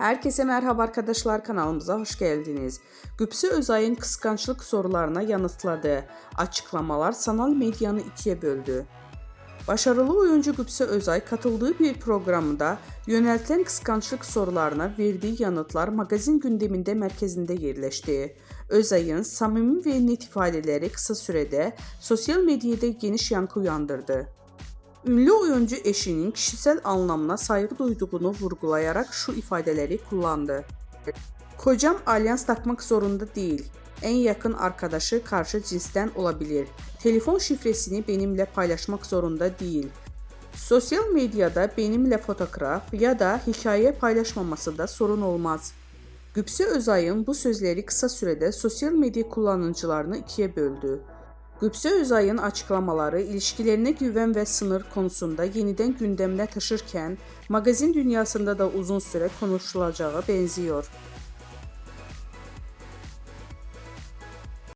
Herkese merhaba arkadaşlar, kanalımıza hoş geldiniz. Gübse Özay'ın kıskançlık sorularına yanıtladığı açıklamalar sanal medyanı ikiye böldü. Başarılı oyuncu Gübse Özay katıldığı bir programda yöneltilen kıskançlık sorularına verdiği yanıtlar magazin gündeminde mərkəzində yerleşti. Özay'ın samimi ve net ifadeleri kısa sürede sosyal medyada geniş yankı uyandırdı. Ünlü oyuncu eşinin kişisel anlamına saygı duyduğunu vurgulayarak şu ifadeleri kullandı. Kocam alyans takmak zorunda değil. En yakın arkadaşı karşı cinsten olabilir. Telefon şifresini benimle paylaşmak zorunda değil. Sosyal medyada benimle fotoğraf ya da hikaye paylaşmaması da sorun olmaz. Gübse Özay'ın bu sözleri kısa sürede sosyal medya kullanıcılarını ikiye böldü. Gübse Özay'ın açıklamaları ilişkilerine güven ve sınır konusunda yeniden gündemine taşırken magazin dünyasında da uzun süre konuşulacağı benziyor.